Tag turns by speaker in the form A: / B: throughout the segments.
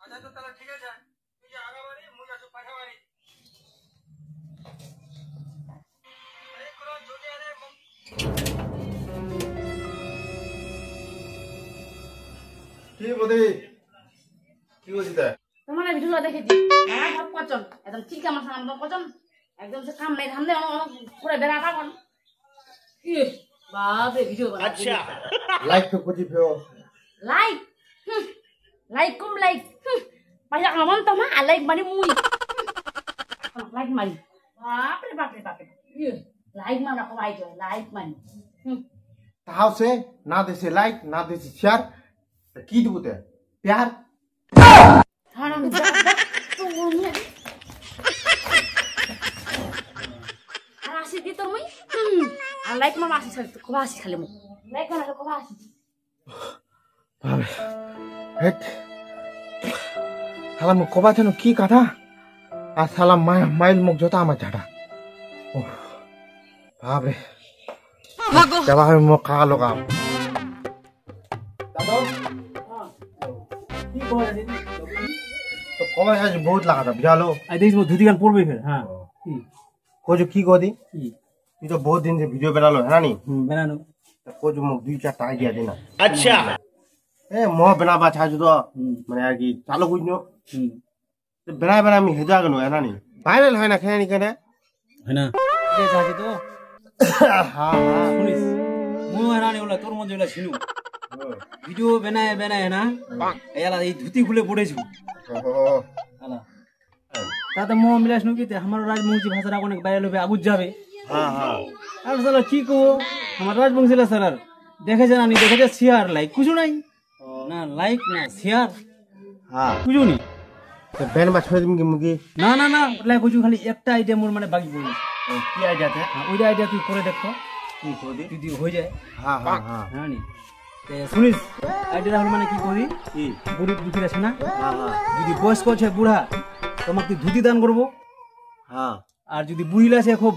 A: আচ্ছা তো তাহলে ঠিক আছে, তুই যে আগাবাড়ি মুই আছো পাঠাবাড়ি। আরে কোন যদি আরে
B: কি বদি কি বলছিস তা?
C: তোমার ভিডিও দেখেছি হ্যাঁ সব পছন্দ একদম ঠিক আমার সামনে পছন্দ একদম সে কাম নাই ধান্দে পুরো বেড়াটা কোন কি বাপরে ভিডিও বানা আচ্ছা
B: লাইক তো কুছি ফেও
C: লাইক লাইক কম লাইক পাইয়া আমন তো মা লাইক মানে মুই লাইক মারি বাপরে বাপরে বাপরে লাইক মানে কো ভাই লাইক মানে
B: তাও সে না দেছে লাইক না দেছে শেয়ার কি দিব তে প্যার
C: হারাম তো মুই আর আসি দি তো মুই আর লাইক মামা আসি খুব আসি খালি মুই লাইক মানে খুব আসি
B: বাবা হেট সালাম কবা যেন কি কথা আর সালাম মাইল মুখ জোতা আমার ঝাড়া ও বাবরে চলা হয় মুখ খা লগাম দাদা
D: কি কয় দিদি
B: তো কবা আজ বহুত লাগাতা বুঝালো
D: আই দেখিস মো ধুতি গান পড়বে ফের হ্যাঁ কি
B: কোজো কি গদি
D: কি
B: তুই তো বহুত দিন से ভিডিও बनालो है ना नी
D: বেনানো
B: কোজো মুখ দুই চারটা আইডিয়া দেনা আচ্ছা এ মোহ बनाबा ছাজু তো মানে আর কি চালু কইনো বেনায় বেনায় আমি হেজা গনো है ना नी ভাইরাল হয় না কেন কেন
D: হয় না এ যাজি তো
B: হ্যাঁ হ্যাঁ
D: শুনিস মু হেরানি ওলা তোর মন জলা ছিনু ভিডিও বেনায় বেনায় না এলা এই ধুতি খুলে পড়েছি আলা তাতে মো মিলাস নু কিতে আমার রাজবংশী ভাষাটা অনেক ভাইরাল হবে আগুজ যাবে
B: হ্যাঁ হ্যাঁ
D: আর সালা কি কো আমার রাজবংশীলা স্যার দেখেছে না নি দেখেছে শেয়ার লাইক কিছু নাই না লাইক না শেয়ার
B: হ্যাঁ
D: কিছু নি
B: তো বেন বা ছয় দিন কি মুগি
D: না না না লাইক কিছু খালি একটা আইডিয়া মোর মানে বাকি পড়ে
B: কি আইডিয়াতে
D: ওই আইডিয়া তুই করে দেখো
B: কি কদি
D: যদি হয়ে যায়
B: হ্যাঁ হ্যাঁ হ্যাঁ
D: হ্যাঁ নি শুনিস আইডিয়া হল মানে কি করি
B: কি
D: গরিব দুঃখী আছে না
B: হ্যাঁ হ্যাঁ
D: যদি বয়স্ক আছে বুড়া তোমাকে তুই ধুতি দান করবো
B: হ্যাঁ
D: আর যদি বুড়িলা আছে খুব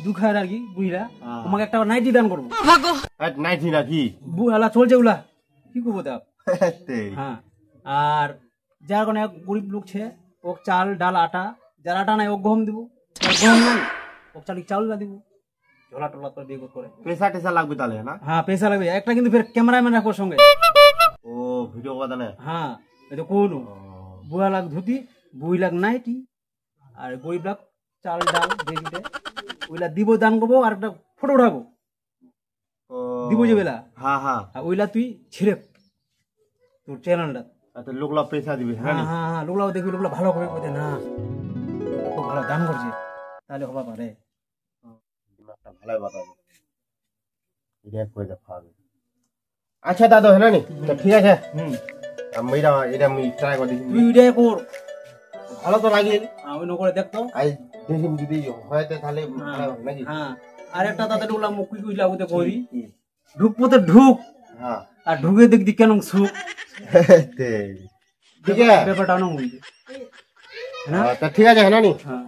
D: দুঃখার আর কি বুড়িলা তোমাকে একটা নাইটি দান করবো
B: নাইটি না কি
D: বুড়ালা চলছে উলা কি করবো তা
B: তেরি
D: হ্যাঁ আর যার কোনো এক গরিব লোক ছে ও চাল ডাল আটা যার আটা নাই ও গম দিব গম নাই ও চাল চাউল দিব ঝোলা টোলা করে দিয়ে করে
B: পয়সা টেসা লাগবে তাহলে না
D: হ্যাঁ পয়সা লাগবে একটা কিন্তু ফের ক্যামেরাম্যান রাখো সঙ্গে
B: ও ভিডিও কথা না
D: হ্যাঁ এই তো কোন বুড়া লাগ ধুতি বুড়ি লাগ নাইটি আর গরিব লাগ চাল ডাল দিয়ে ওইলা দিব দান করবো আর একটা ফটো উঠাবো দিব যে বেলা
B: হ্যাঁ হ্যাঁ
D: আর ওইলা তুই ছিড়ে তোর চ্যানেলটা
B: তো লোকলা পয়সা দিবে হ্যাঁ
D: হ্যাঁ হ্যাঁ হ্যাঁ লোকলাও দেখবি লোকলা ভালো করে কইতে না খুব ভালো দান করছে তাহলে হবা পারে
B: একটা ভালো বাতাবে এটা কই দেখা হবে আচ্ছা দাদা হলো নি তো ঠিক আছে আমি এটা আমি ট্রাই করে দেখি
D: তুই ওইটাই কর
B: ভালো তো লাগিল
D: ওই নকরে দেখতো
B: আই দেখি যদি হয়তো তাহলে ভালো হবে নাকি
D: হ্যাঁ আর একটা তাতে লোকলা মুখ কইলা ওতে করি ঢুকপোতে ঢুক
B: হ্যাঁ
D: আর ঢুকে দেখদি কেন সুখ
B: ঠিক আছে
D: ব্যাপারটা না হইছে না
B: তা ঠিক আছে হলো নি
D: হ্যাঁ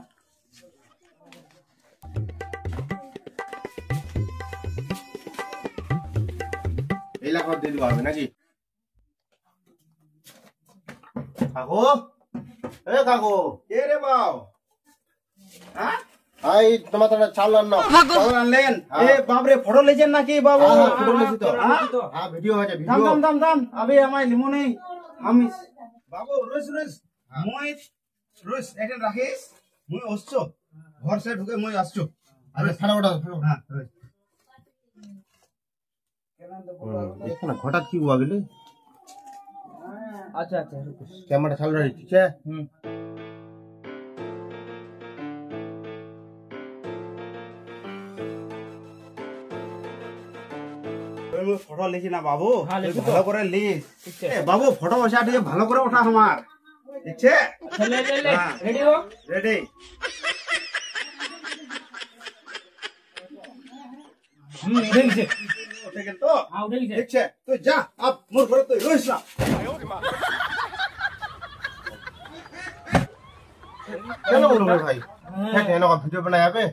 B: এলাকা দিয়ে দিবা হবে নাকি কাকু এ কাকু
A: কে রে বাও? হ্যাঁ
B: আই তোমার তো চাল আন না
A: চাউল আনলেন? এ বাবরে ফটো লেছেন নাকি বাবু?
B: হ্যাঁ ফটো লেছি তো
A: হ্যাঁ?
B: হ্যাঁ ভিডিও আছে
A: দাম
B: ভিডিও
A: দাম দাম দাম আবে আমায় লিমো নেই হামিস বাবু রোজ রোজ মই রোজ এখন রাখিস মই আসছো ঘর সে ঢুকে মই আসছো
B: আরে ফটাফট ফটাফট
A: হ্যাঁ রোজ
B: এখানে হঠাৎ কি हुआ গেলে
D: আচ্ছা আচ্ছা
B: ক্যামেরা চালু রাখি ঠিক আছে
A: ফটো লিখি না বাবু
D: হ্যাঁ, লিখি তো।
A: ভালো করে লিস বাবু ফটো বসা দিয়ে ভালো করে ওঠা আমার ঠিক আছে
D: আচ্ছা লে লে লে
A: হ্যাঁ।
D: রেডি হো
A: রেডি
D: উঠে গেছে
A: উঠে গেল তো
D: হ্যাঁ উঠে গেছে
A: ঠিক আছে তুই যা আপ মোর ঘরে তুই রইস না
B: কেন বলবো ভাই হ্যাঁ কেন ভিডিও বানায় যাবে